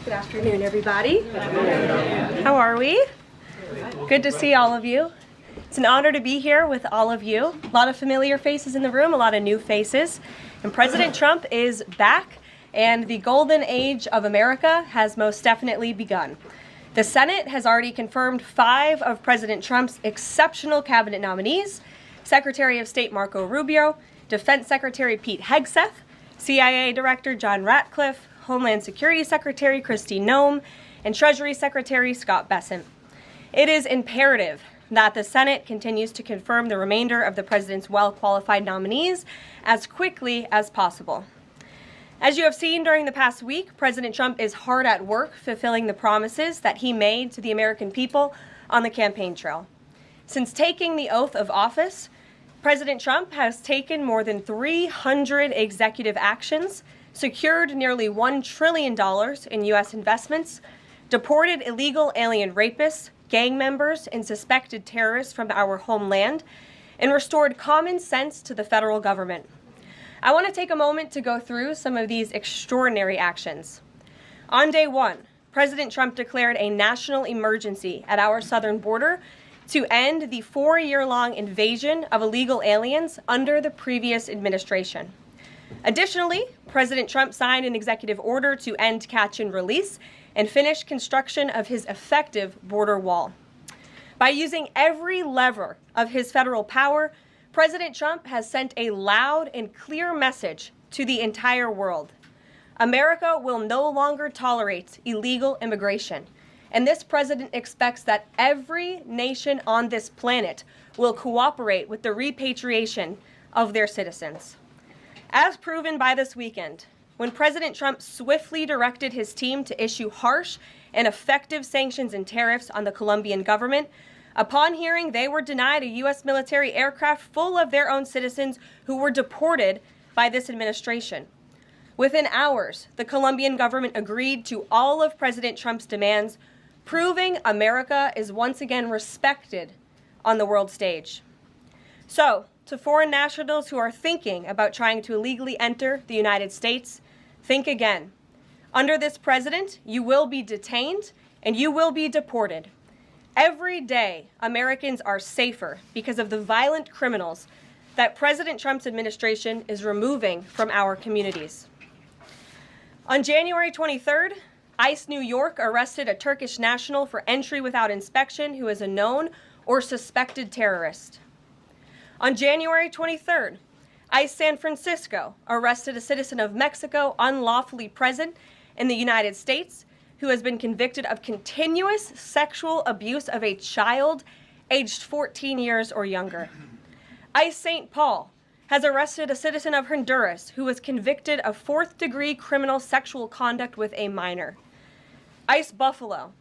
Good afternoon, everybody. How are we? Good to see all of you. It's an honor to be here with all of you. A lot of familiar faces in the room, a lot of new faces. And President Trump is back, and the golden age of America has most definitely begun. The Senate has already confirmed 5 of President Trump's exceptional cabinet nominees: Secretary of State Marco Rubio, Defense Secretary Pete Hegseth, CIA Director John Ratcliffe, Homeland Security Secretary Kristi Noem, and Treasury Secretary Scott Bessent. It is imperative that the Senate continues to confirm the remainder of the president's well-qualified nominees as quickly as possible. As you have seen during the past week, President Trump is hard at work fulfilling the promises that he made to the American people on the campaign trail. Since taking the oath of office, President Trump has taken more than 300 executive actions, secured nearly $1 trillion in U.S. investments, deported illegal alien rapists, gang members, and suspected terrorists from our homeland, and restored common sense to the federal government. I want to take a moment to go through some of these extraordinary actions. On day 1, President Trump declared a national emergency at our southern border to end the 4-year-long invasion of illegal aliens under the previous administration. Additionally, President Trump signed an executive order to end catch and release and finish construction of his effective border wall. By using every lever of his federal power, President Trump has sent a loud and clear message to the entire world. America will no longer tolerate illegal immigration, and this president expects that every nation on this planet will cooperate with the repatriation of their citizens. As proven by this weekend, when President Trump swiftly directed his team to issue harsh and effective sanctions and tariffs on the Colombian government, upon hearing they were denied a U.S. military aircraft full of their own citizens who were deported by this administration. Within hours, the Colombian government agreed to all of President Trump's demands, proving America is once again respected on the world stage. So, to foreign nationals who are thinking about trying to illegally enter the United States, think again. Under this president, you will be detained and you will be deported. Every day, Americans are safer because of the violent criminals that President Trump's administration is removing from our communities. On January 23rd, ICE New York arrested a Turkish national for entry without inspection who is a known or suspected terrorist. On January 23rd, ICE San Francisco arrested a citizen of Mexico unlawfully present in the United States who has been convicted of continuous sexual abuse of a child aged 14 years or younger. ICE St. Paul has arrested a citizen of Honduras who was convicted of 4th-degree criminal sexual conduct with a minor. ICE Buffalo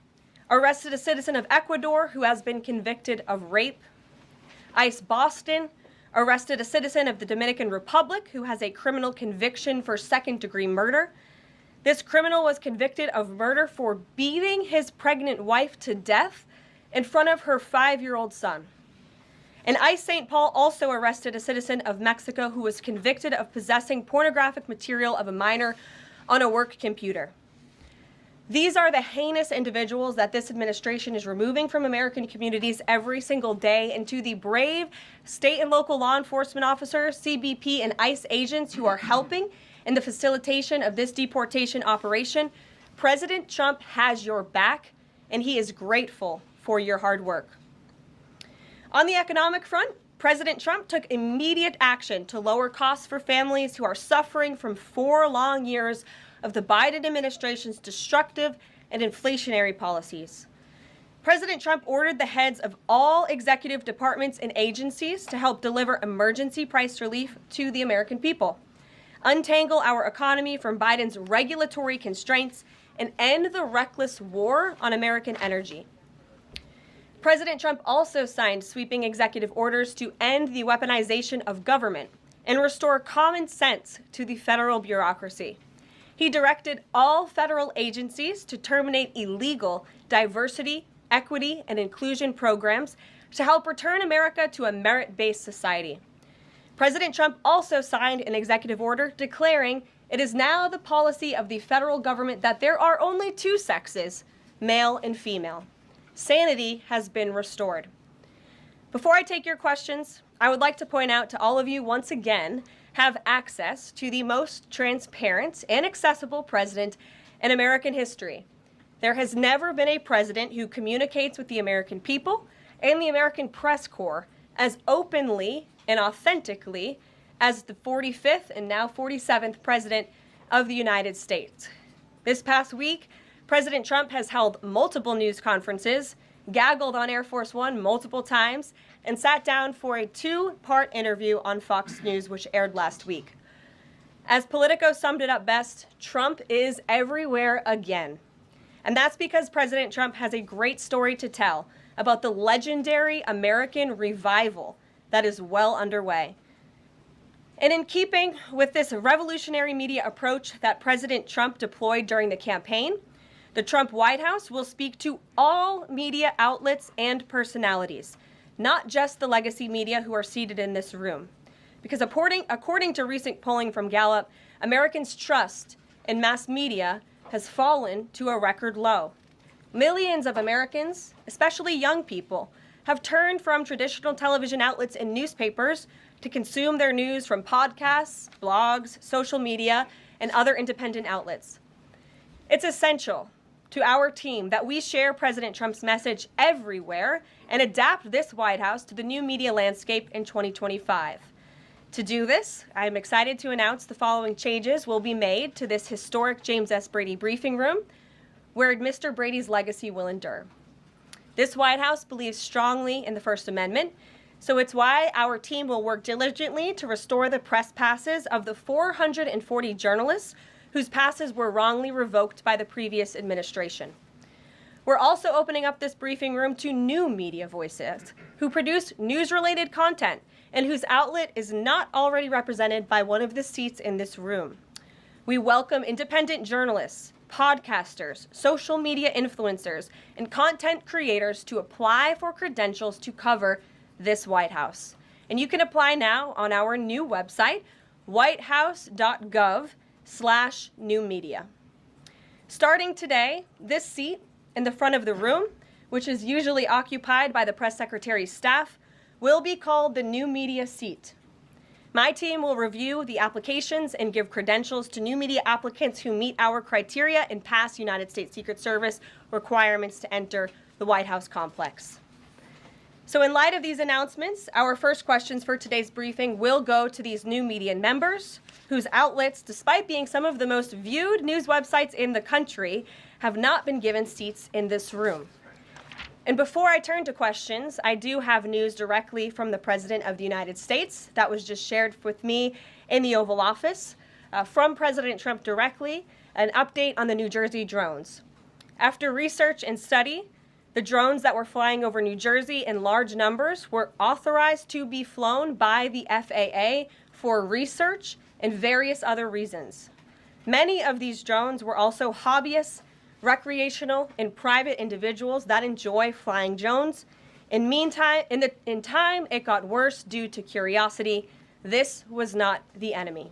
arrested a citizen of Ecuador who has been convicted of rape. ICE Boston arrested a citizen of the Dominican Republic who has a criminal conviction for 2nd-degree murder. This criminal was convicted of murder for beating his pregnant wife to death in front of her 5-year-old son. And ICE St. Paul also arrested a citizen of Mexico who was convicted of possessing pornographic material of a minor on a work computer. These are the heinous individuals that this administration is removing from American communities every single day, and to the brave state and local law enforcement officers, CBP, and ICE agents who are helping in the facilitation of this deportation operation, President Trump has your back, and he is grateful for your hard work. On the economic front, President Trump took immediate action to lower costs for families who are suffering from 4 long years of the Biden administration's destructive and inflationary policies. President Trump ordered the heads of all executive departments and agencies to help deliver emergency price relief to the American people, untangle our economy from Biden's regulatory constraints, and end the reckless war on American energy. President Trump also signed sweeping executive orders to end the weaponization of government and restore common sense to the federal bureaucracy. He directed all federal agencies to terminate illegal diversity, equity, and inclusion programs to help return America to a merit-based society. President Trump also signed an executive order declaring It is now the policy of the federal government that there are only two sexes, male and female. Sanity has been restored. Before I take your questions, I would like to point out to all of you once again have access to the most transparent and accessible president in American history. There has never been a president who communicates with the American people and the American press corps as openly and authentically as the 45th and now 47th president of the United States. This past week, President Trump has held multiple news conferences, gaggled on Air Force One multiple times, and sat down for a two-part interview on Fox News, which aired last week. As Politico summed it up best, Trump is everywhere again. And that's because President Trump has a great story to tell about the legendary American revival that is well underway. And in keeping with this revolutionary media approach that President Trump deployed during the campaign, the Trump White House will speak to all media outlets and personalities, not just the legacy media who are seated in this room. Because according to recent polling from Gallup, Americans' trust in mass media has fallen to a record low. Millions of Americans, especially young people, have turned from traditional television outlets and newspapers to consume their news from podcasts, blogs, social media, and other independent outlets. It's essential to our team that we share President Trump's message everywhere and adapt this White House to the new media landscape in 2025. To do this, I am excited to announce the following changes will be made to this historic James S. Brady briefing room, where Mr. Brady's legacy will endure. This White House believes strongly in the First Amendment, so it's why our team will work diligently to restore the press passes of the 440 journalists whose passes were wrongly revoked by the previous administration. We're also opening up this briefing room to new media voices who produce news-related content and whose outlet is not already represented by one of the seats in this room. We welcome independent journalists, podcasters, social media influencers, and content creators to apply for credentials to cover this White House. And you can apply now on our new website, whitehouse.gov/new media. Starting today, this seat in the front of the room, which is usually occupied by the press secretary's staff, will be called the new media seat. My team will review the applications and give credentials to new media applicants who meet our criteria and pass United States Secret Service requirements to enter the White House complex. So in light of these announcements, our first questions for today's briefing will go to these new media members whose outlets, despite being some of the most viewed news websites in the country, have not been given seats in this room. And before I turn to questions, I do have news directly from the President of the United States that was just shared with me in the Oval Office from President Trump directly, an update on the New Jersey drones. After research and study, the drones that were flying over New Jersey in large numbers were authorized to be flown by the FAA for research and various other reasons. Many of these drones were also hobbyists, recreational, and private individuals that enjoy flying drones. In time, it got worse due to curiosity. This was not the enemy.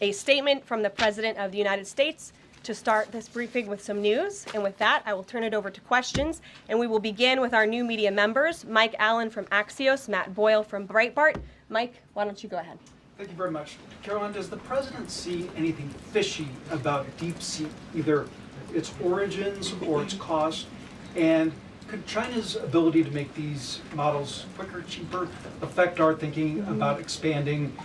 A statement from the President of the United States to start this briefing with some news. And with that, I will turn it over to questions. And we will begin with our new media members, Mike Allen from Axios, Matt Boyle from Breitbart. Mike, why don't you go ahead? Thank you very much. Karoline, does the President see anything fishy about DeepSeek, either its origins or its cost? And could China's ability to make these models quicker, cheaper, affect our thinking about expanding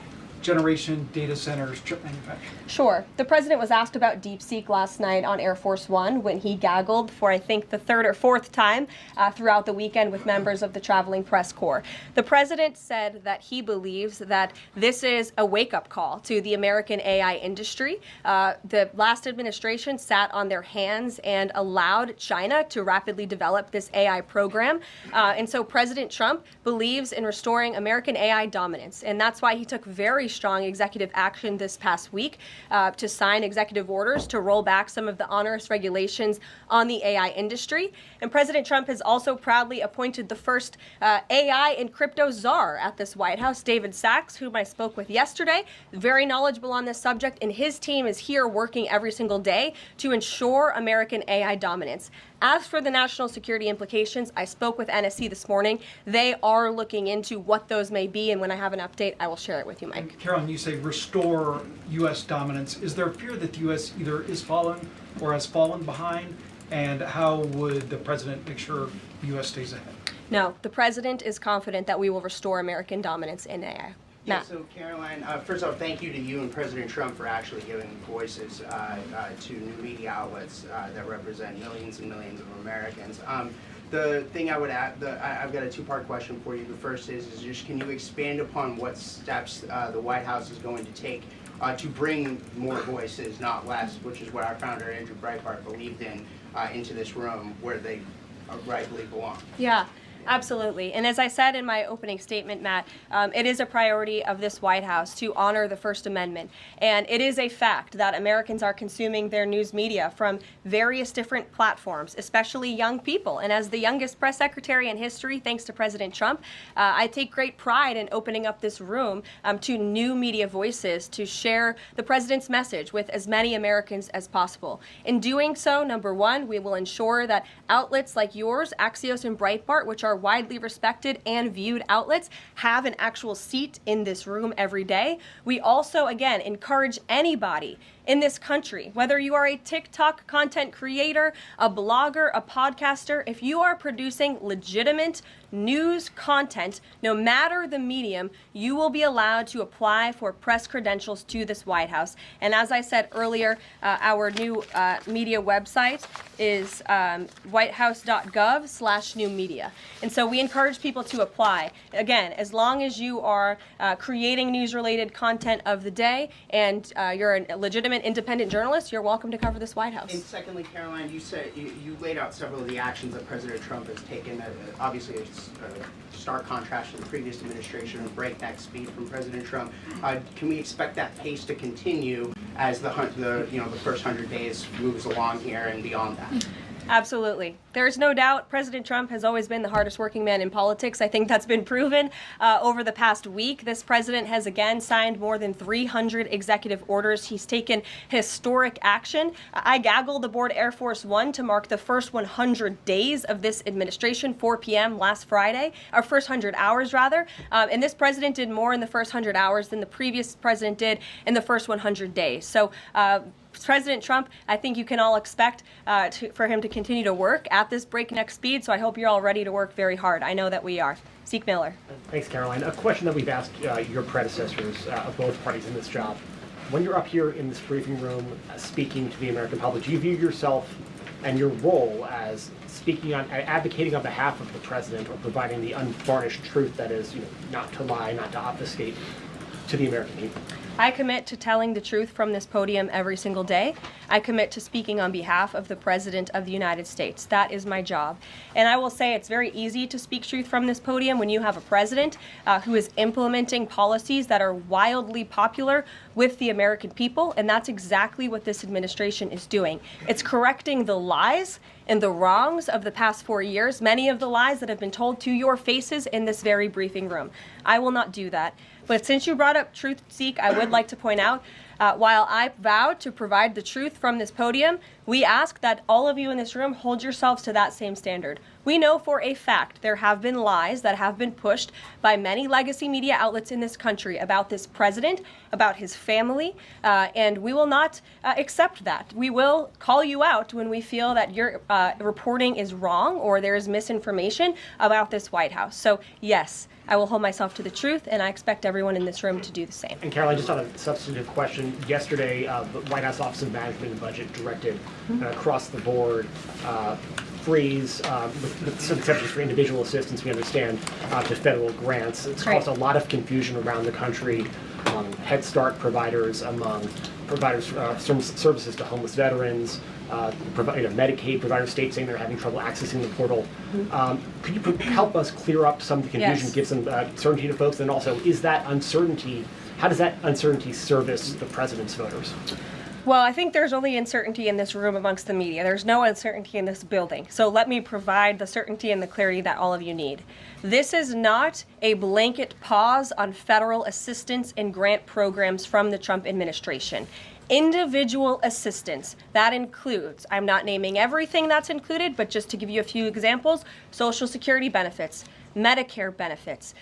generation data centers, chip manufacturing? Sure. The President was asked about DeepSeek last night on Air Force One when he gaggled for, I think, the third or fourth time throughout the weekend with members of the traveling press corps. The President said that he believes that this is a wake-up call to the American AI industry. The last administration sat on their hands and allowed China to rapidly develop this AI program. And so President Trump believes in restoring American AI dominance. And that's why he took very very strong executive action this past week to sign executive orders to roll back some of the onerous regulations on the AI industry. And President Trump has also proudly appointed the first AI and crypto czar at this White House, David Sachs, whom I spoke with yesterday, very knowledgeable on this subject, and his team is here working every single day to ensure American AI dominance. As for the national security implications, I spoke with NSC this morning. They are looking into what those may be, and when I have an update, I will share it with you, Mike. Karoline, you say restore U.S. dominance. Is there a fear that the U.S. either is fallen or has fallen behind? And how would the president make sure the U.S. stays ahead? No, the president is confident that we will restore American dominance in AI. Yeah, so Karoline, first off, thank you to you and President Trump for actually giving voices to new media outlets that represent millions and millions of Americans. The thing I would add, I've got a two-part question for you. The first is just can you expand upon what steps the White House is going to take to bring more voices, not less, which is what our founder Andrew Breitbart believed in, into this room where they rightfully belong? Yeah. Absolutely. And as I said in my opening statement, Matt, it is a priority of this White House to honor the First Amendment. And it is a fact that Americans are consuming their news media from various different platforms, especially young people. And as the youngest press secretary in history, thanks to President Trump, I take great pride in opening up this room to new media voices to share the president's message with as many Americans as possible. In doing so, number one, we will ensure that outlets like yours, Axios and Breitbart, which are widely respected and viewed outlets, have an actual seat in this room every day. We also, again, encourage anybody in this country, whether you are a TikTok content creator, a blogger, a podcaster, if you are producing legitimate news content, no matter the medium, you will be allowed to apply for press credentials to this White House. And as I said earlier, our new media website is whitehouse.gov/new media. And so we encourage people to apply. Again, as long as you are creating news-related content of the day and you're a legitimate independent journalist, you're welcome to cover this White House. And secondly, Karoline, you said you laid out several of the actions that President Trump has taken. Obviously, it's a stark contrast to the previous administration and breakneck speed from President Trump. Can we expect that pace to continue as the first 100 days moves along here and beyond that? Absolutely. There's no doubt President Trump has always been the hardest working man in politics. I think that's been proven over the past week. This president has again signed more than 300 executive orders. He's taken historic action. I gaggled aboard Air Force One to mark the first 100 days of this administration, 4 p.m. last Friday, or first 100 hours rather. And this president did more in the first 100 hours than the previous president did in the first 100 days. So President Trump, I think you can all expect for him to continue to work at this breakneck speed, so I hope you're all ready to work very hard. I know that we are. Zeke Miller. Thanks, Karoline. A question that we've asked your predecessors of both parties in this job. When you're up here in this briefing room speaking to the American public, do you view yourself and your role as speaking on, advocating on behalf of the president or providing the unvarnished truth that is, not to lie, not to obfuscate to the American people? I commit to telling the truth from this podium every single day. I commit to speaking on behalf of the President of the United States. That is my job. And I will say it's very easy to speak truth from this podium when you have a president who is implementing policies that are wildly popular with the American people, and that's exactly what this administration is doing. It's correcting the lies and the wrongs of the past 4 years, many of the lies that have been told to your faces in this very briefing room. I will not do that. But since you brought up truth, Zeke, I would like to point out, while I vowed to provide the truth from this podium, we ask that all of you in this room hold yourselves to that same standard. We know for a fact there have been lies that have been pushed by many legacy media outlets in this country about this president, about his family, and we will not accept that. We will call you out when we feel that your reporting is wrong or there is misinformation about this White House. So yes, I will hold myself to the truth, and I expect everyone in this room to do the same. And Karoline, just on a substantive question, yesterday the White House Office of Management and Budget directed across the board freeze, with some exceptions for individual assistance, we understand, to federal grants. It's caused a lot of confusion around the country among Head Start providers, among providers services to homeless veterans, Medicaid providers, states saying they're having trouble accessing the portal. Could you help us clear up some of the confusion, give some certainty to folks? And also, is that uncertainty How does that uncertainty service the president's voters? Well, I think there's only uncertainty in this room amongst the media. There's no uncertainty in this building. So let me provide the certainty and the clarity that all of you need. This is not a blanket pause on federal assistance and grant programs from the Trump administration. Individual assistance, that includes, I'm not naming everything that's included, but just to give you a few examples, Social Security benefits, Medicare benefits,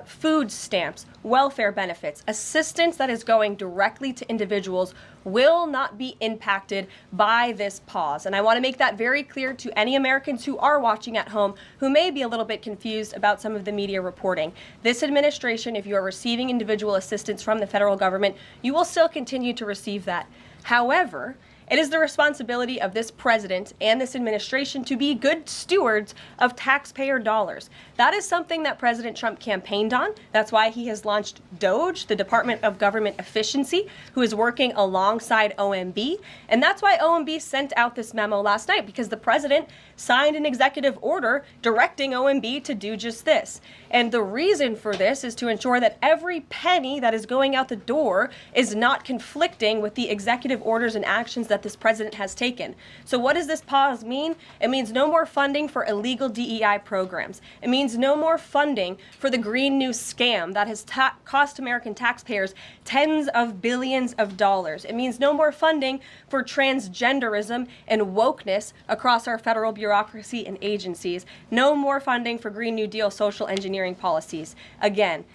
food stamps, welfare benefits, assistance that is going directly to individuals will not be impacted by this pause. And I want to make that very clear to any Americans who are watching at home who may be a little bit confused about some of the media reporting. This administration, if you are receiving individual assistance from the federal government, you will still continue to receive that. However, it is the responsibility of this president and this administration to be good stewards of taxpayer dollars. That is something that President Trump campaigned on. That's why he has launched DOGE, the Department of Government Efficiency, who is working alongside OMB. And that's why OMB sent out this memo last night, because the president signed an executive order directing OMB to do just this. And the reason for this is to ensure that every penny that is going out the door is not conflicting with the executive orders and actions that this president has taken. So what does this pause mean? It means no more funding for illegal DEI programs. It means no more funding for the Green New scam that has cost American taxpayers tens of billions of dollars. It means no more funding for transgenderism and wokeness across our federal bureaucracy and agencies. No more funding for Green New Deal social engineering policies. Again,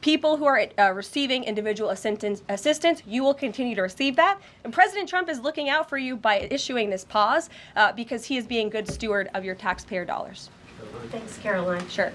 people who are receiving individual assistance, you will continue to receive that. And President Trump is looking out for you by issuing this pause because he is being good steward of your taxpayer dollars. Thanks, Karoline. Sure.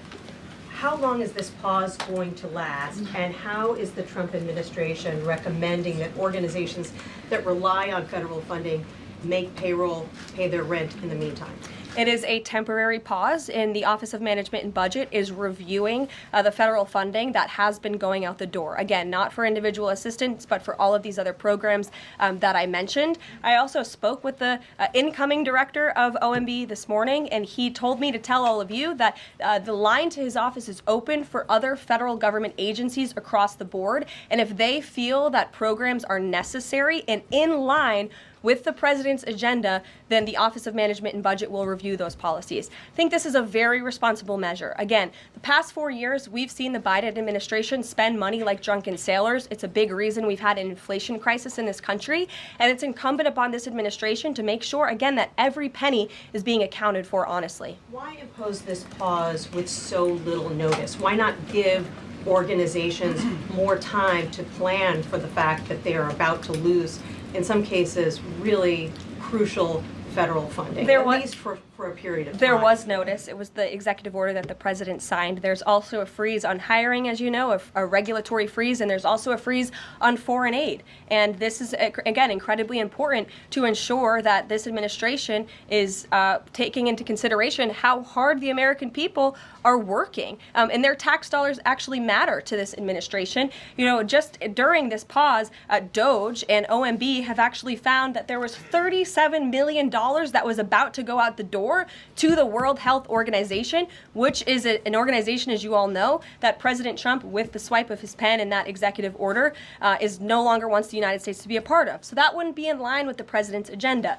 How long is this pause going to last, and how is the Trump administration recommending that organizations that rely on federal funding make payroll, pay their rent in the meantime? It is a temporary pause, and the Office of Management and Budget is reviewing the federal funding that has been going out the door. Again, not for individual assistance, but for all of these other programs that I mentioned. I also spoke with the incoming director of OMB this morning, and he told me to tell all of you that the line to his office is open for other federal government agencies across the board, and if they feel that programs are necessary and in line with the president's agenda, then the Office of Management and Budget will review those policies. I think this is a very responsible measure. Again, the past 4 years, we've seen the Biden administration spend money like drunken sailors. It's a big reason we've had an inflation crisis in this country, and it's incumbent upon this administration to make sure, again, that every penny is being accounted for honestly. Why impose this pause with so little notice? Why not give organizations more time to plan for the fact that they are about to lose, in some cases, really crucial federal funding, at least for a period of time? There was notice. It was the executive order that the president signed. There's also a freeze on hiring, as you know, a regulatory freeze, and there's also a freeze on foreign aid. And this is, again, incredibly important to ensure that this administration is taking into consideration how hard the American people are working. And their tax dollars actually matter to this administration. You know, just during this pause, DOGE and OMB have actually found that there was $37 million that was about to go out the door to the World Health Organization, which is an organization, as you all know, that President Trump, with the swipe of his pen in that executive order, is no longer wants the United States to be a part of. So that wouldn't be in line with the president's agenda.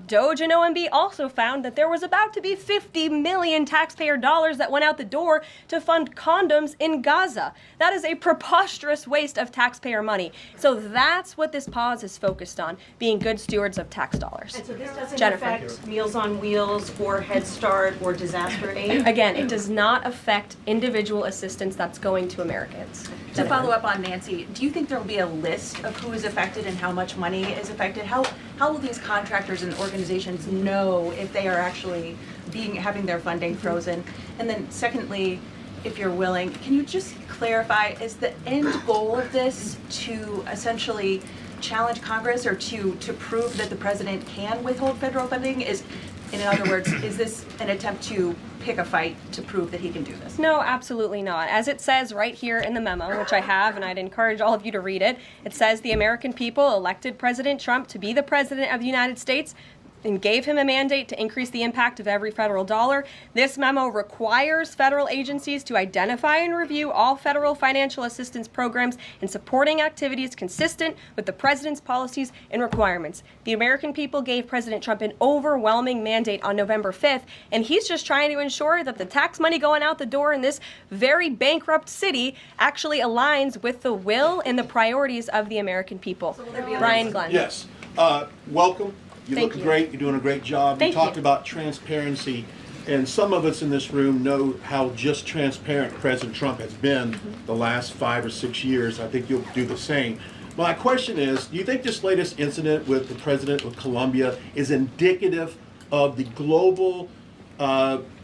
DOGE and OMB also found that there was about to be 50 million taxpayer dollars that went out the door to fund condoms in Gaza. That is a preposterous waste of taxpayer money. So that's what this pause is focused on, being good stewards of tax dollars. And so this doesn't Jennifer. affect Meals on Wheels or Head Start or disaster aid? Again, it does not affect individual assistance that's going to Americans. To follow up on Nancy, do you think there will be a list of who is affected and how much money is affected? How will these contractors and organizations know if they are actually having their funding frozen? And then secondly, if you're willing, can you just clarify, is the end goal of this to essentially challenge Congress or to prove that the president can withhold federal funding? In other words, is this an attempt to pick a fight to prove that he can do this? No, absolutely not. As it says right here in the memo, which I have, and I'd encourage all of you to read it, it says the American people elected President Trump to be the president of the United States. and gave him a mandate to increase the impact of every federal dollar. This memo requires federal agencies to identify and review all federal financial assistance programs and supporting activities consistent with the president's policies and requirements. The American people gave President Trump an overwhelming mandate on November 5th, and he's just trying to ensure that the tax money going out the door in this very bankrupt city actually aligns with the will and the priorities of the American people. Brian Glenn. Yes. Welcome. You Thank look you. great. You're doing a great job. Thank you talked you. about transparency, and some of us in this room know how just transparent President Trump has been the last 5 or 6 years. I think you'll do the same. My question is, do you think this latest incident with the president of Colombia is indicative of the global,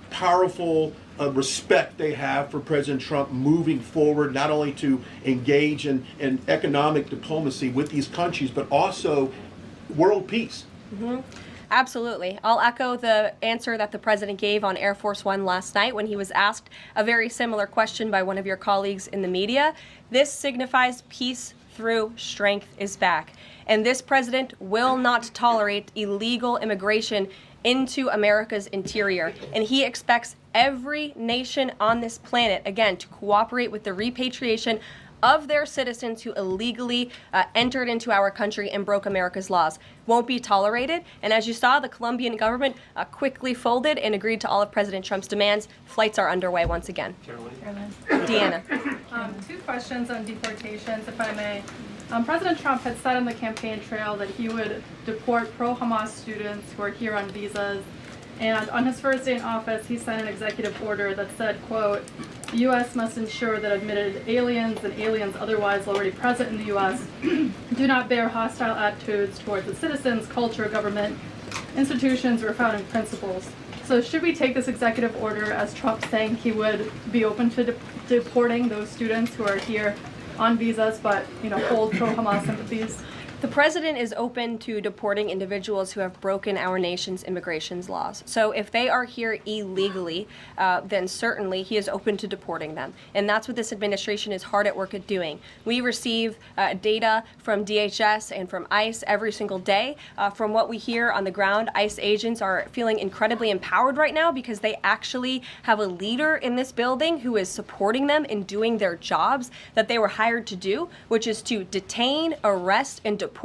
powerful respect they have for President Trump moving forward, not only to engage in economic diplomacy with these countries, but also world peace? Absolutely. I'll echo the answer that the president gave on Air Force One last night when he was asked a very similar question by one of your colleagues in the media. This signifies peace through strength is back. And this president will not tolerate illegal immigration into America's interior. And he expects every nation on this planet, again, to cooperate with the repatriation of their citizens who illegally entered into our country and broke America's laws. Won't be tolerated. And as you saw, the Colombian government quickly folded and agreed to all of President Trump's demands. Flights are underway once again. Deanna. 2 questions on deportations, if I may. President Trump had said on the campaign trail that he would deport pro-Hamas students who are here on visas. And on his first day in office, he signed an executive order that said, quote, the U.S. must ensure that admitted aliens and aliens otherwise already present in the U.S. do not bear hostile attitudes towards its citizens, culture, government, institutions, or founding principles. So should we take this executive order as Trump saying he would be open to deporting those students who are here on visas but, hold pro-Hamas sympathies? The president is open to deporting individuals who have broken our nation's immigration laws. So if they are here illegally, then certainly he is open to deporting them. And that's what this administration is hard at work at doing. We receive data from DHS and from ICE every single day. From what we hear on the ground, ICE agents are feeling incredibly empowered right now because they actually have a leader in this building who is supporting them in doing their jobs that they were hired to do, which is to detain, arrest, and deport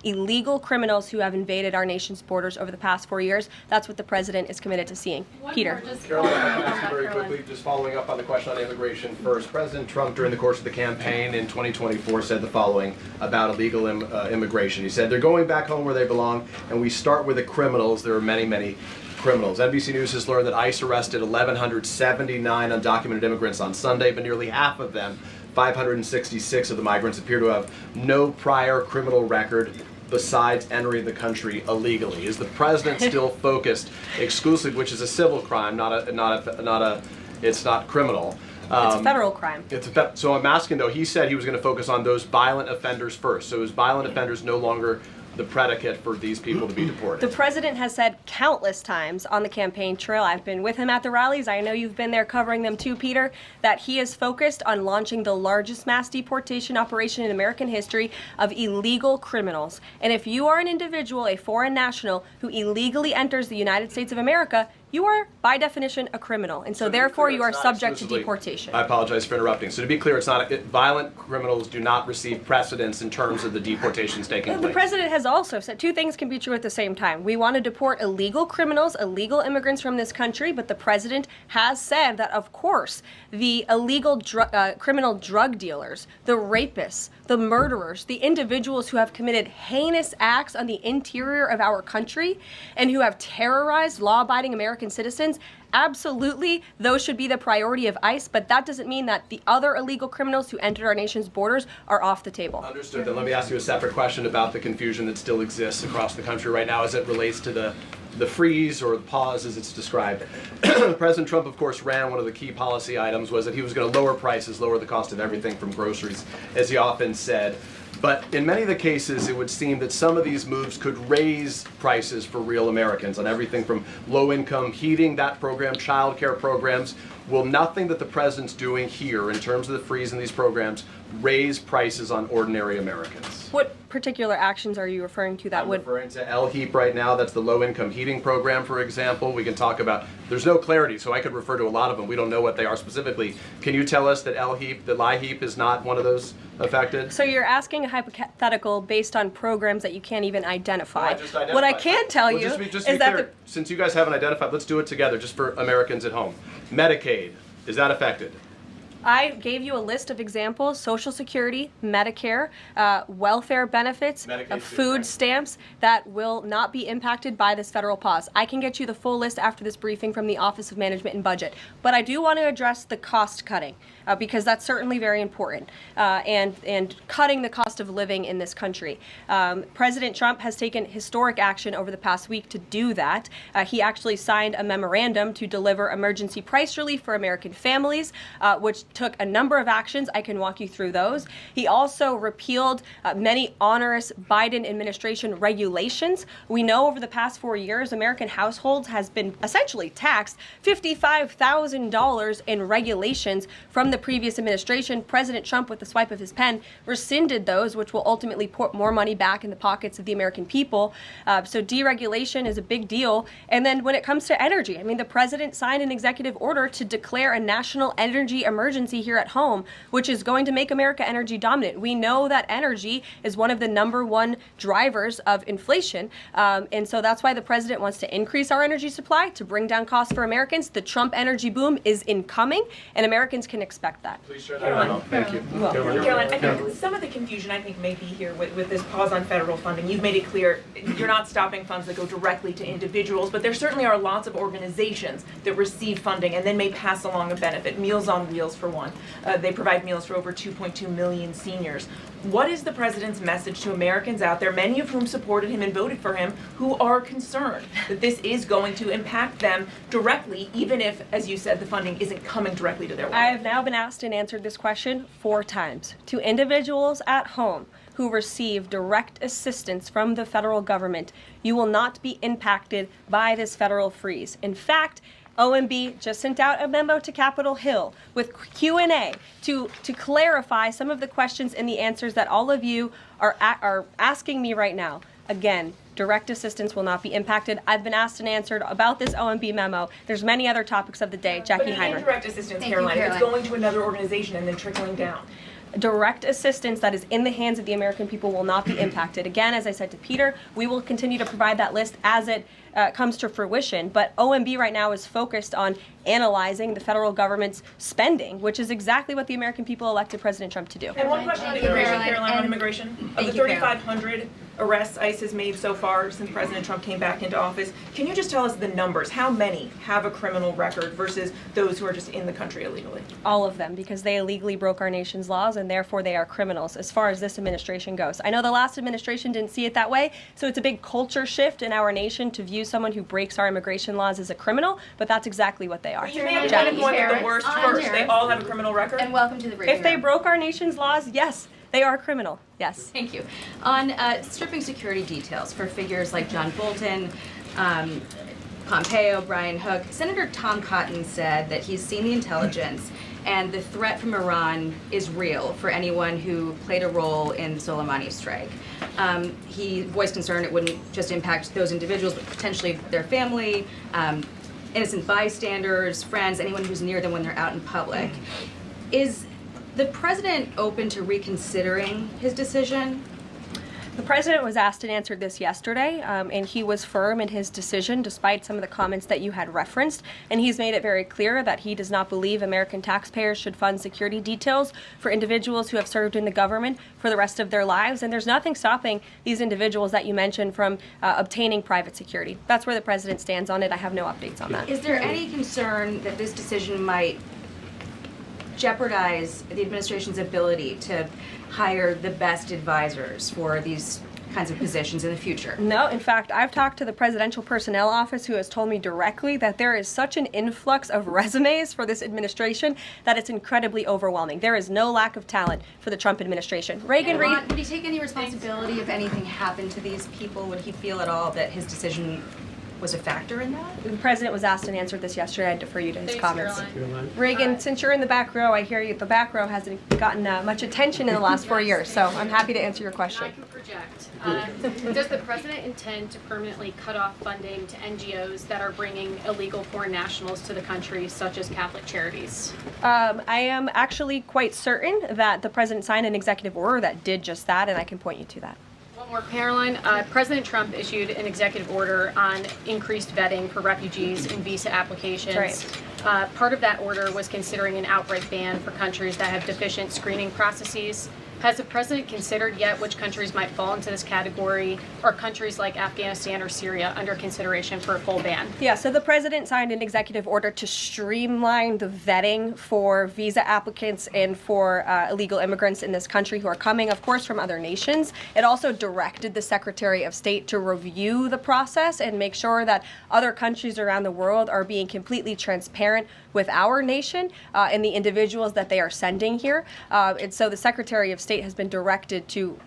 illegal criminals who have invaded our nation's borders over the past 4 years. That's what the president is committed to seeing. Peter. Caroline, I can ask you very quickly, just following up on the question on immigration first. President Trump, during the course of the campaign in 2024, said the following about illegal immigration. He said, they're going back home where they belong, and we start with the criminals. There are many, many criminals. NBC News has learned that ICE arrested 1,179 undocumented immigrants on Sunday, but nearly half of them, 566 of the migrants, appear to have no prior criminal record besides entering the country illegally. Is the president still focused exclusively, which is a civil crime, it's not criminal? It's a federal crime. So I'm asking though, he said he was going to focus on those violent offenders first. So is violent offenders no longer the predicate for these people to be deported? The president has said countless times on the campaign trail, I've been with him at the rallies, I know you've been there covering them too, Peter, that he is focused on launching the largest mass deportation operation in American history of illegal criminals. And if you are an individual, a foreign national, who illegally enters the United States of America, you are, by definition, a criminal. And so therefore, you are subject to deportation. I apologize for interrupting. So to be clear, it's not violent criminals do not receive precedence in terms of the deportations taking place. The president has also said 2 things can be true at the same time. We want to deport illegal criminals, illegal immigrants from this country, but the president has said that, of course, the illegal criminal drug dealers, the rapists, the murderers, the individuals who have committed heinous acts on the interior of our country and who have terrorized law-abiding American citizens, absolutely, those should be the priority of ICE, but that doesn't mean that the other illegal criminals who entered our nation's borders are off the table. Understood. Then let me ask you a separate question about the confusion that still exists across the country right now as it relates to the freeze or the pause as it's described. President Trump, of course, ran one of the key policy items was that he was going to lower prices, lower the cost of everything from groceries, as he often said. But in many of the cases, it would seem that some of these moves could raise prices for real Americans on everything from low-income heating, that program, child care programs. Will nothing that the president's doing here in terms of the freeze in these programs raise prices on ordinary Americans? What particular actions are you referring to that I'm would... referring to LHEAP right now. That's the low-income heating program, for example. We can talk about, there's no clarity, so I could refer to a lot of them. We don't know what they are specifically. Can you tell us that LHEAP, that LIHEAP is not one of those affected? So you're asking a hypothetical based on programs that you can't even identify. No, I just identified. What I can tell Well, you just to is be that clear, since you guys haven't identified, let's do it together, just for Americans at home. Medicaid, is that affected? I gave you a list of examples: Social Security, Medicare, welfare benefits, food stamps that will not be impacted by this federal pause. I can get you the full list after this briefing from the Office of Management and Budget. But I do want to address the cost cutting because that's certainly very important, and cutting the cost of living in this country. President Trump has taken historic action over the past week to do that. He actually signed a memorandum to deliver emergency price relief for American families, which took a number of actions. I can walk you through those. He also repealed many onerous Biden administration regulations. We know over the past 4 years, American households has been essentially taxed $55,000 in regulations from the previous administration. President Trump, with the swipe of his pen, rescinded those, which will ultimately put more money back in the pockets of the American people. So deregulation is a big deal. And then when it comes to energy, I mean, the president signed an executive order to declare a national energy emergency here at home, which is going to make America energy dominant. We know that energy is one of the #1 drivers of inflation. And so that's why the president wants to increase our energy supply to bring down costs for Americans. The Trump energy boom is incoming, and Americans can expect that. Please share that out. Thank you. Caroline, I think some of the confusion may be here with this pause on federal funding. You've made it clear you're not stopping funds that go directly to individuals, but there certainly are lots of organizations that receive funding and then may pass along a benefit. Meals on Wheels, for one. They provide meals for over 2.2 million seniors. What is the president's message to Americans out there, many of whom supported him and voted for him, who are concerned that this is going to impact them directly, even if, as you said, the funding isn't coming directly to their wallet? I have now been asked and answered this question 4 times. To individuals at home who receive direct assistance from the federal government, you will not be impacted by this federal freeze. In fact, OMB just sent out a memo to Capitol Hill with Q&A to clarify some of the questions and the answers that all of you are asking me right now. Again, direct assistance will not be impacted. I've been asked and answered about this OMB memo. There's many other topics of the day. Jackie But Heinrich. indirect assistance, Caroline, if it's going to another organization and then trickling down. Direct assistance that is in the hands of the American people will not be impacted. Again, as I said to Peter, we will continue to provide that list as it comes to fruition. But OMB right now is focused on analyzing the federal government's spending, which is exactly what the American people elected President Trump to do. And one question on immigration, Caroline, on immigration. Of the 3,500 arrests ICE has made so far since President Trump came back into office, can you just tell us the numbers? How many have a criminal record versus those who are just in the country illegally? All of them, because they illegally broke our nation's laws, and therefore they are criminals as far as this administration goes. I know the last administration didn't see it that way, so it's a big culture shift in our nation to view someone who breaks our immigration laws as a criminal, but that's exactly what they are. You may have been one of the worst first. They all have a criminal record. And welcome to the briefing. If they broke our nation's laws, yes, they are criminal. Yes. Thank you. On stripping security details for figures like John Bolton, Pompeo, Brian Hook, Senator Tom Cotton said that he's seen the intelligence and the threat from Iran is real for anyone who played a role in the Soleimani strike. He voiced concern it wouldn't just impact those individuals, but potentially their family, innocent bystanders, friends, anyone who's near them when they're out in public. Is the president open to reconsidering his decision? The president was asked and answered this yesterday, and he was firm in his decision despite some of the comments that you had referenced, and he's made it very clear that he does not believe American taxpayers should fund security details for individuals who have served in the government for the rest of their lives, and there's nothing stopping these individuals that you mentioned from obtaining private security. That's where the president stands on it. I have no updates on that. Is there any concern that this decision might jeopardize the administration's ability to hire the best advisors for these kinds of positions in the future? No, in fact, I've talked to the Presidential Personnel Office, who has told me directly that there is such an influx of resumes for this administration that it's incredibly overwhelming. There is no lack of talent for the Trump administration. Reagan Reed. Would he take any responsibility if anything happened to these people? Would he feel at all that his decision was a factor in that? The president was asked and answered this yesterday. I defer you to his Thanks, comments. Karoline. Reagan, since you're in the back row, I hear you. The back row hasn't gotten much attention in the last 4 years, so I'm happy to answer your question. I can project. Does the president intend to permanently cut off funding to NGOs that are bringing illegal foreign nationals to the country, such as Catholic charities? I am actually quite certain that the president signed an executive order that did just that, and I can point you to that. One more, Karoline. President Trump issued an executive order on increased vetting for refugees in visa applications. Right. Part of that order was considering an outright ban for countries that have deficient screening processes. Has the president considered yet which countries might fall into this category, or countries like Afghanistan or Syria under consideration for a full ban? Yeah, so the president signed an executive order to streamline the vetting for visa applicants and for illegal immigrants in this country who are coming, of course, from other nations. It also directed the Secretary of State to review the process and make sure that other countries around the world are being completely transparent with our nation and the individuals that they are sending here. And so the Secretary of State has been directed to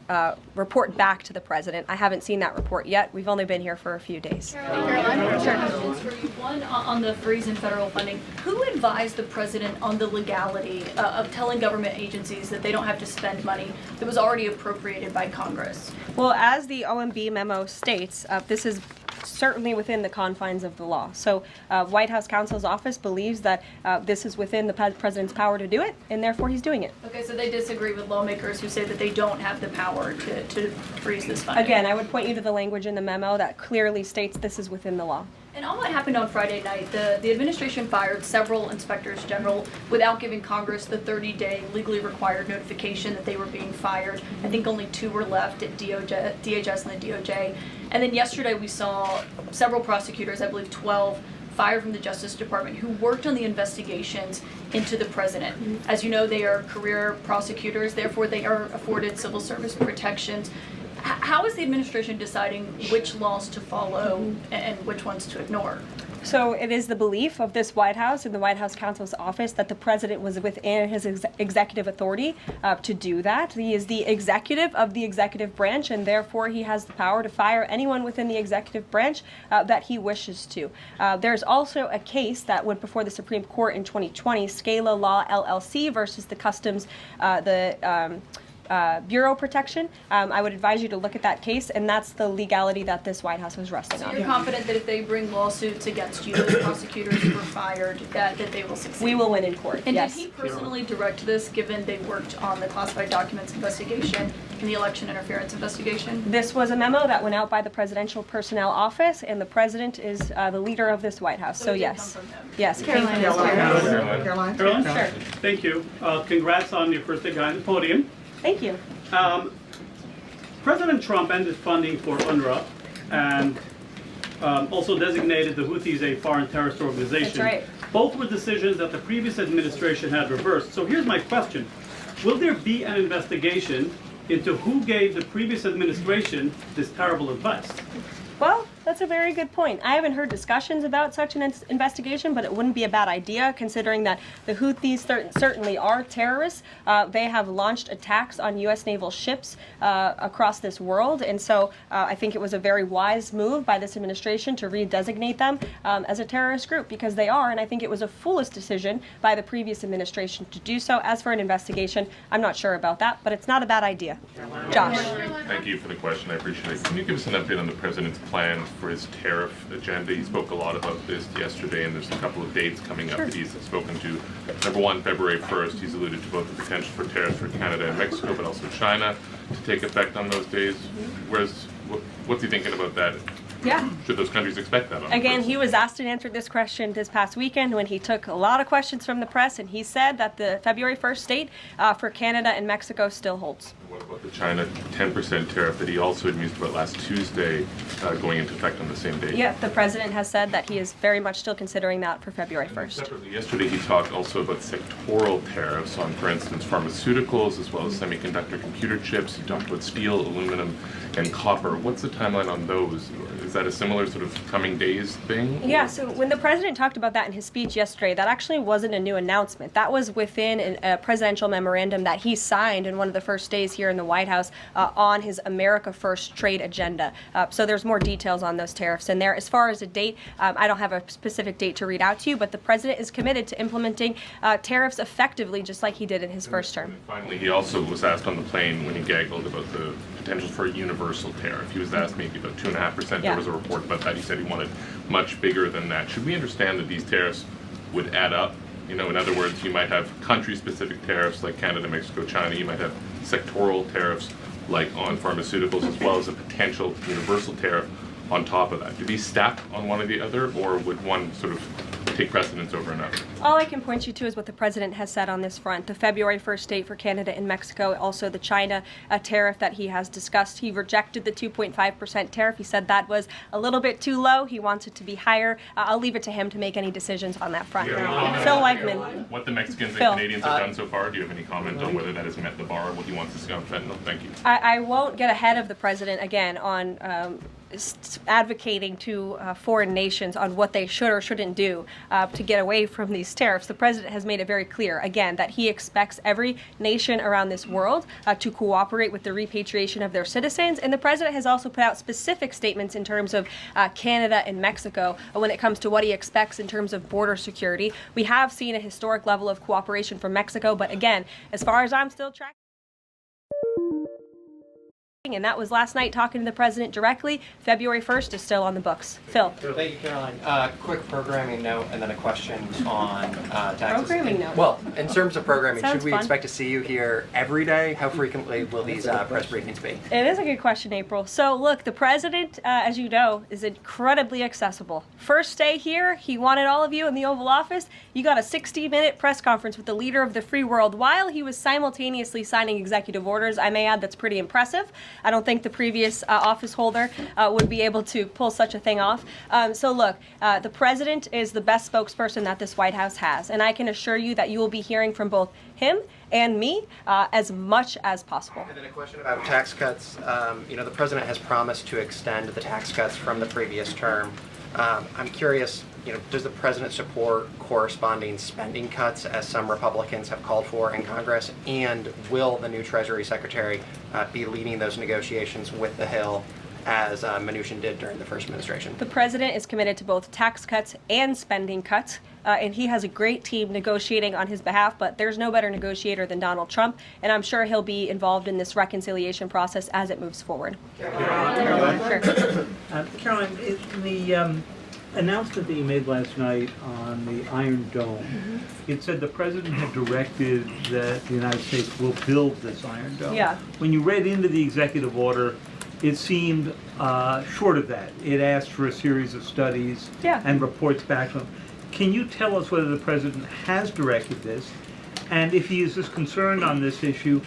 report back to the president. I haven't seen that report yet. We've only been here for a few days. Caroline, for you. One, on the freeze in federal funding, who advised the president on the legality of telling government agencies that they don't have to spend money that was already appropriated by Congress? Well, as the OMB memo states, this is certainly within the confines of the law. So White House counsel's office believes that this is within the president's power to do it, and therefore he's doing it. Okay, so they disagree with lawmakers who say that they don't have the power to freeze this funding. Again, I would point you to the language in the memo that clearly states this is within the law. And on what happened on Friday night, the administration fired several inspectors general without giving Congress the 30-day legally required notification that they were being fired. I think only 2 were left at DHS and the DOJ. And then yesterday we saw several prosecutors, I believe 12, fired from the Justice Department who worked on the investigations into the president. As you know, they are career prosecutors, therefore they are afforded civil service protections. How is the administration deciding which laws to follow and which ones to ignore? So it is the belief of this White House and the White House counsel's office that the president was within his executive authority to do that. He is the executive of the executive branch, and therefore he has the power to fire anyone within the executive branch that he wishes to. There's also a case that went before the Supreme Court in 2020, Scala Law LLC versus the Customs, Bureau Protection. I would advise you to look at that case, and that's the legality that this White House was resting on. So you're confident that if they bring lawsuits against you, those prosecutors who were fired, that they will succeed? We will win in court, and yes. Did he personally direct this, given they worked on the classified documents investigation and the election interference investigation? This was a memo that went out by the Presidential Personnel Office, and the president is the leader of this White House, so yes. Yes, Caroline. Caroline? Sure. Thank you. Congrats on your first day behind the podium. Thank you. President Trump ended funding for UNRWA and also designated the Houthis a foreign terrorist organization. That's right. Both were decisions that the previous administration had reversed. So here's my question. Will there be an investigation into who gave the previous administration this terrible advice? Well, that's a very good point. I haven't heard discussions about such an investigation, but it wouldn't be a bad idea considering that the Houthis certainly are terrorists. They have launched attacks on U.S. naval ships across this world, and so I think it was a very wise move by this administration to redesignate them as a terrorist group, because they are, and I think it was a foolish decision by the previous administration to do so. As for an investigation, I'm not sure about that, but it's not a bad idea. Josh. Thank you for the question. I appreciate it. Can you give us an update on the president's plan for his tariff agenda? He spoke a lot about this yesterday, and there's a couple of dates coming up that he's spoken to. Number one, February 1st, he's alluded to both the potential for tariffs for Canada and Mexico, but also China to take effect on those days. What's he thinking about that? Yeah. Should those countries expect that? Again, he was asked and answered this question this past weekend when he took a lot of questions from the press, and he said that the February 1st date for Canada and Mexico still holds. What about the China 10% tariff that he also had mused about last Tuesday going into effect on the same date? Yeah, the president has said that he is very much still considering that for February 1st. Separately, yesterday he talked also about sectoral tariffs on, for instance, pharmaceuticals as well as semiconductor computer chips. He talked about steel, aluminum, and copper. What's the timeline on those? Is that a similar sort of coming days thing? Or? Yeah, so when the president talked about that in his speech yesterday, that actually wasn't a new announcement. That was within a presidential memorandum that he signed in one of the first days here here in the White House on his America First trade agenda. So there's more details on those tariffs in there. As far as a date, I don't have a specific date to read out to you, but the president is committed to implementing tariffs effectively, just like he did in his first term. And finally, he also was asked on the plane when he gaggled about the potential for a universal tariff. He was asked maybe about 2.5%. There was a report about that. He said he wanted much bigger than that. Should we understand that these tariffs would add up? You know, in other words, you might have country-specific tariffs like Canada, Mexico, China. You might have sectoral tariffs like on pharmaceuticals, as well as a potential universal tariff on top of that. Do these stack on one or the other, or would one sort of take precedence over another? All I can point you to is what the president has said on this front. The February 1st date for Canada and Mexico, also the China tariff that he has discussed. He rejected the 2.5% tariff. He said that was a little bit too low. He wants it to be higher. I'll leave it to him to make any decisions on that front. Phil Wegman. What the Mexicans and Canadians have done so far, do you have any comment on whether that has met the bar, what he wants to see on fentanyl? Thank you. I won't get ahead of the president again on advocating to foreign nations on what they should or shouldn't do to get away from these tariffs. The president has made it very clear, again, that he expects every nation around this world to cooperate with the repatriation of their citizens. And the president has also put out specific statements in terms of Canada and Mexico when it comes to what he expects in terms of border security. We have seen a historic level of cooperation from Mexico, but again, as far as I'm still tracking, and that was last night talking to the president directly. February 1st is still on the books. Phil. Thank you, Caroline. Quick programming note and then a question on taxes. Programming note. Well, in terms of programming, Sounds should we fun. expect to see you here every day? How frequently will these press briefings be? It is a good question, April. So look, the president, as you know, is incredibly accessible. First day here, he wanted all of you in the Oval Office. You got a 60-minute press conference with the leader of the free world while he was simultaneously signing executive orders. I may add that's pretty impressive. I don't think the previous office holder would be able to pull such a thing off. So look, the president is the best spokesperson that this White House has, and I can assure you that you will be hearing from both him and me as much as possible. And then a question about tax cuts. You know, the president has promised to extend the tax cuts from the previous term. I'm curious, you know, does the president support corresponding spending cuts, as some Republicans have called for in Congress? And will the new Treasury Secretary be leading those negotiations with the Hill, as Mnuchin did during the first administration? The president is committed to both tax cuts and spending cuts, and he has a great team negotiating on his behalf, but there's no better negotiator than Donald Trump, and I'm sure he'll be involved in this reconciliation process as it moves forward. Caroline? Sure. Caroline, in the announcement that you made last night on the Iron Dome, it said the president had directed that the United States will build this Iron Dome. Yeah. When you read into the executive order, it seemed short of that. It asked for a series of studies and reports back to him. Can you tell us whether the president has directed this? And if he is as concerned on this issue,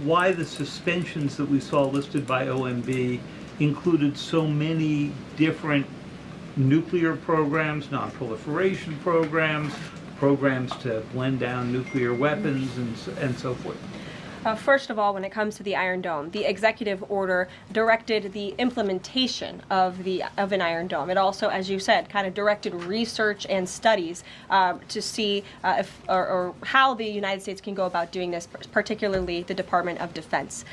why the suspensions that we saw listed by OMB included so many different nuclear programs, non-proliferation programs, programs to blend down nuclear weapons, and so forth? First of all, when it comes to the Iron Dome, the executive order directed the implementation of an Iron Dome. It also, as you said, kind of directed research and studies to see if or how the United States can go about doing this, particularly the Department of Defense.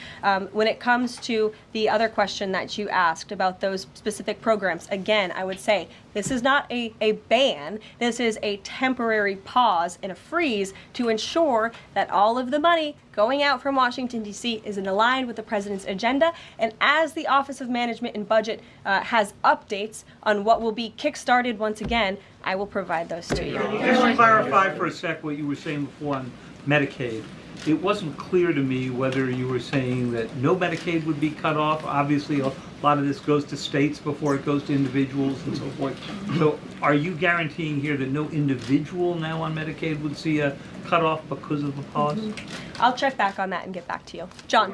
When it comes to the other question that you asked about those specific programs, again, I would say this is not a ban. This is a temporary pause and a freeze to ensure that all of the money going out from Washington, D.C. is aligned with the president's agenda. And as the Office of Management and Budget has updates on what will be kickstarted once again, I will provide those to you. Just to clarify for a sec what you were saying before on Medicaid, it wasn't clear to me whether you were saying that no Medicaid would be cut off. Obviously, a lot of this goes to states before it goes to individuals and so forth. So are you guaranteeing here that no individual now on Medicaid would see a cutoff because of the pause? I'll check back on that and get back to you. John.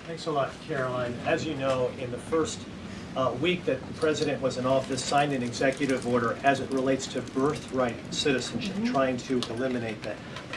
Thanks a lot, Caroline. As you know, in the first week that the president was in office, signed an executive order as it relates to birthright citizenship, trying to eliminate that.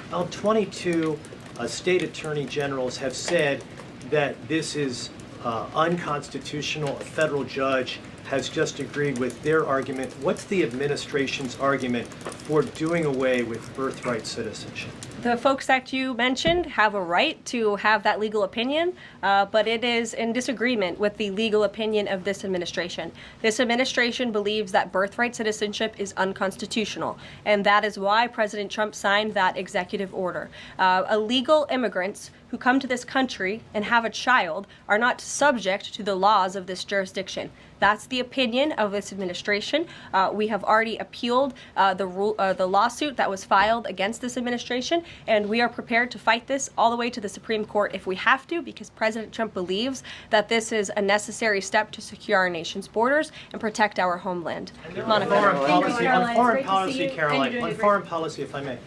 Now, 22 state attorney generals have said that this is unconstitutional. A federal judge has just agreed with their argument. What's the administration's argument for doing away with birthright citizenship? The folks that you mentioned have a right to have that legal opinion, but it is in disagreement with the legal opinion of this administration. This administration believes that birthright citizenship is unconstitutional, and that is why President Trump signed that executive order. Illegal immigrants who come to this country and have a child are not subject to the laws of this jurisdiction. That's the opinion of this administration. We have already appealed the lawsuit that was filed against this administration, and we are prepared to fight this all the way to the Supreme Court if we have to, because President Trump believes that this is a necessary step to secure our nation's borders and protect our homeland. Monica. On foreign policy, Caroline, on foreign policy, if I may,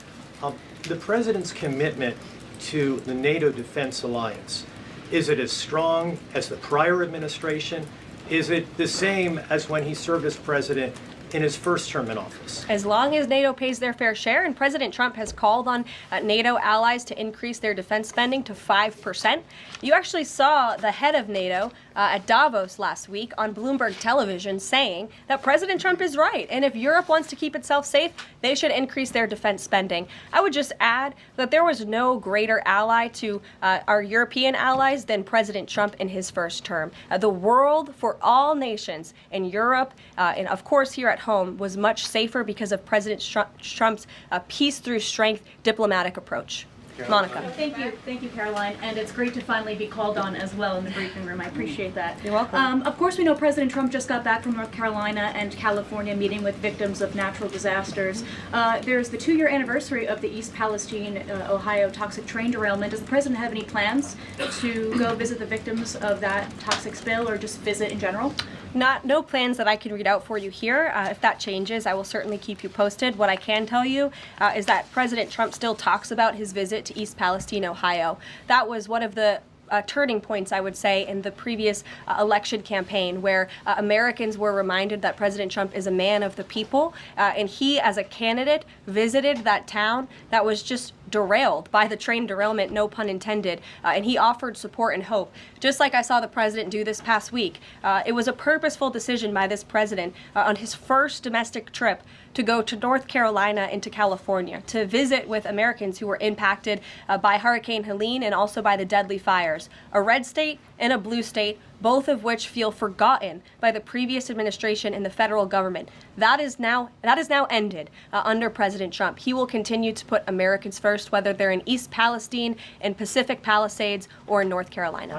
the president's commitment to the NATO Defense Alliance, is it as strong as the prior administration? Is it the same as when he served as president in his first term in office? As long as NATO pays their fair share, and President Trump has called on NATO allies to increase their defense spending to 5%. You actually saw the head of NATO at Davos last week on Bloomberg television saying that President Trump is right, and if Europe wants to keep itself safe, they should increase their defense spending. I would just add that there was no greater ally to our European allies than President Trump in his first term. The world for all nations in Europe, and of course here at home, was much safer because of President Trump's peace through strength diplomatic approach. Monica. Thank you, Caroline, and it's great to finally be called on as well in the briefing room. I appreciate that. You're welcome. Of course, we know President Trump just got back from North Carolina and California meeting with victims of natural disasters. There's the 2-year anniversary of the East Palestine, Ohio toxic train derailment. Does the president have any plans to go visit the victims of that toxic spill, or just visit in general? No plans that I can read out for you here. If that changes, I will certainly keep you posted. What I can tell you is that President Trump still talks about his visit to East Palestine, Ohio. That was one of the turning points, I would say, in the previous election campaign, where Americans were reminded that President Trump is a man of the people, and he, as a candidate, visited that town that was just derailed by the train derailment, no pun intended, and he offered support and hope, just like I saw the president do this past week. It was a purposeful decision by this president on his first domestic trip to go to North Carolina and to California to visit with Americans who were impacted by Hurricane Helene and also by the deadly fires. A red state and a blue state, both of which feel forgotten by the previous administration and the federal government. That is now ended under President Trump. He will continue to put Americans first, whether they're in East Palestine, in Pacific Palisades, or in North Carolina.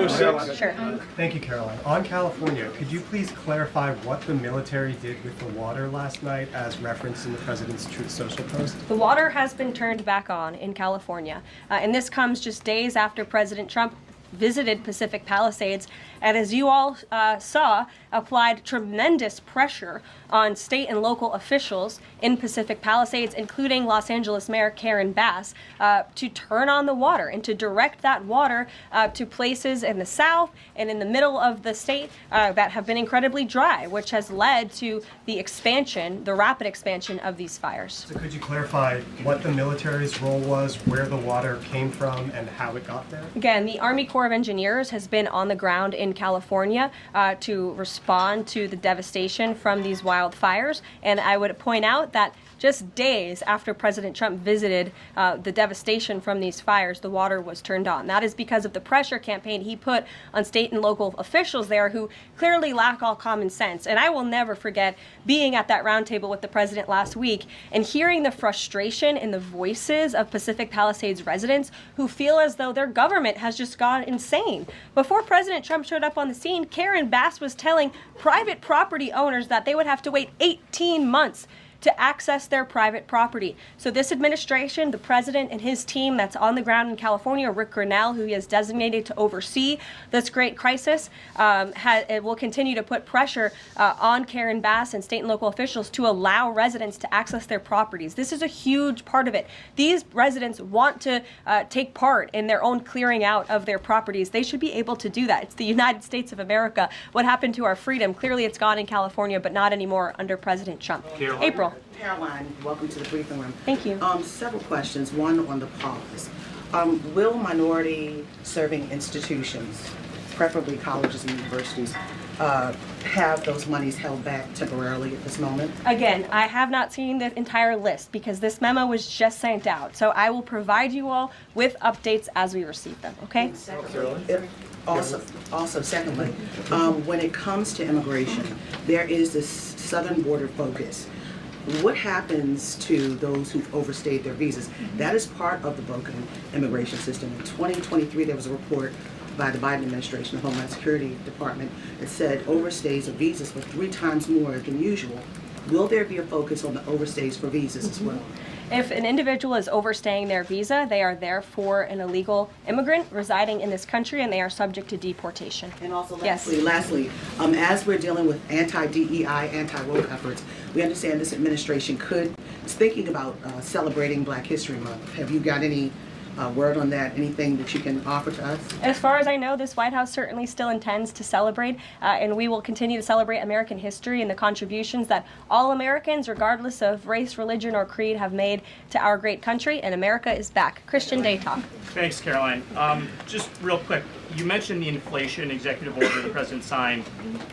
Sure. Thank you, Caroline. On California, could you please clarify what the military did with the water last night as referenced in the president's Truth Social post? The water has been turned back on in California, and this comes just days after President Trump visited Pacific Palisades, and as you all saw, applied tremendous pressure on state and local officials in Pacific Palisades, including Los Angeles Mayor Karen Bass, to turn on the water and to direct that water to places in the south and in the middle of the state that have been incredibly dry, which has led to the expansion, the rapid expansion of these fires. So could you clarify what the military's role was, where the water came from, and how it got there? Again, the Army Corps of Engineers has been on the ground in California to respond to the devastation from these wildfires, and I would point out that just days after President Trump visited the devastation from these fires, the water was turned on. That is because of the pressure campaign he put on state and local officials there who clearly lack all common sense. And I will never forget being at that roundtable with the president last week and hearing the frustration in the voices of Pacific Palisades residents who feel as though their government has just gone insane. Before President Trump showed up on the scene, Karen Bass was telling private property owners that they would have to wait 18 months to access their private property. So this administration, the president and his team that's on the ground in California, Rick Grinnell, who he has designated to oversee this great crisis, it will continue to put pressure on Karen Bass and state and local officials to allow residents to access their properties. This is a huge part of it. These residents want to take part in their own clearing out of their properties. They should be able to do that. It's the United States of America. What happened to our freedom? Clearly it's gone in California, but not anymore under President Trump. April. Caroline, welcome to the briefing room. Thank you. Several questions. One on the pause. Will minority serving institutions, preferably colleges and universities, have those monies held back temporarily at this moment? Again, I have not seen the entire list because this memo was just sent out. So I will provide you all with updates as we receive them, okay? Also, secondly, when it comes to immigration, there is this southern border focus. What happens to those who've overstayed their visas? That is part of the broken immigration system. In 2023, there was a report by the Biden administration, the Homeland Security Department, that said overstays of visas were 3 times more than usual. Will there be a focus on the overstays for visas as well? If an individual is overstaying their visa, they are therefore an illegal immigrant residing in this country and they are subject to deportation. And also lastly, as we're dealing with anti-DEI, anti-woke efforts, we understand this administration is thinking about celebrating Black History Month. Have you got any word on that? Anything that you can offer to us? As far as I know, this White House certainly still intends to celebrate, and we will continue to celebrate American history and the contributions that all Americans, regardless of race, religion, or creed, have made to our great country, and America is back. Christian Day Talk. Thanks, Caroline. Just real quick, you mentioned the inflation executive order the president signed,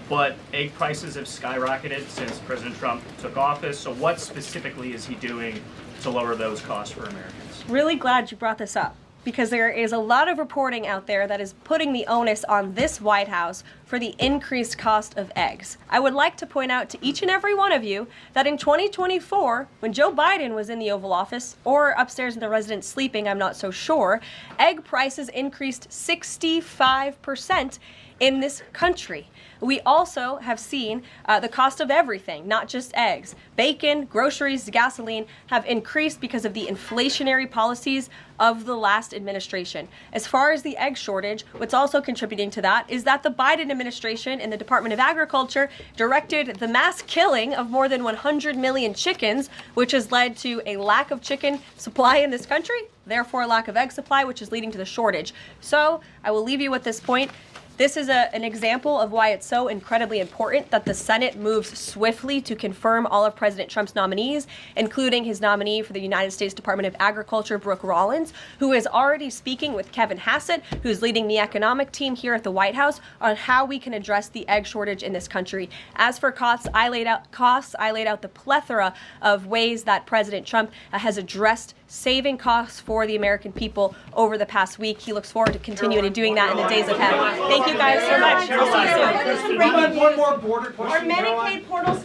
but egg prices have skyrocketed since President Trump took office, so what specifically is he doing to lower those costs for Americans? Really glad you brought this up because there is a lot of reporting out there that is putting the onus on this White House for the increased cost of eggs. I would like to point out to each and every one of you that in 2024, when Joe Biden was in the Oval Office or upstairs in the residence sleeping, I'm not so sure, egg prices increased 65% in this country. We also have seen the cost of everything, not just eggs. Bacon, groceries, gasoline have increased because of the inflationary policies of the last administration. As far as the egg shortage, what's also contributing to that is that the Biden administration in the Department of Agriculture directed the mass killing of more than 100 million chickens, which has led to a lack of chicken supply in this country, therefore a lack of egg supply, which is leading to the shortage. So I will leave you with this point. This is an example of why it's so incredibly important that the Senate moves swiftly to confirm all of President Trump's nominees, including his nominee for the United States Department of Agriculture, Brooke Rollins, who is already speaking with Kevin Hassett, who's leading the economic team here at the White House, on how we can address the egg shortage in this country. As for costs, I laid out the plethora of ways that President Trump has addressed saving costs for the American people over the past week. He looks forward to continuing to doing that in the days ahead. Thank you guys so much. We'll see you soon. One more border question. Are Medicaid portals